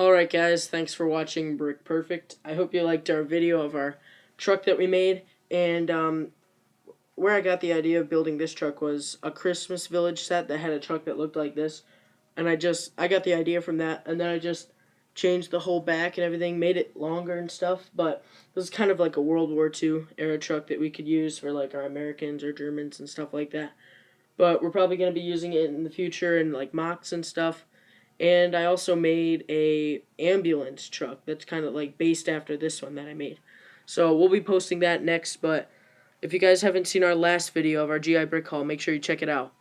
Alright guys, thanks for watching Brick Perfect. I hope you liked our video of our truck that we made. And where I got the idea of building this truck was a Christmas Village set that had a truck that looked like this. And I got the idea from that, and then I just changed the whole back and everything, made it longer and stuff. But this is kind of like a World War II era truck that we could use for like our Americans or Germans and stuff like that. But we're probably going to be using it in the future in like mocks and stuff. And I also made a ambulance truck that's kind of like based after this one that I made. So we'll be posting that next, but if you guys haven't seen our last video of our GI brick haul, make sure you check it out.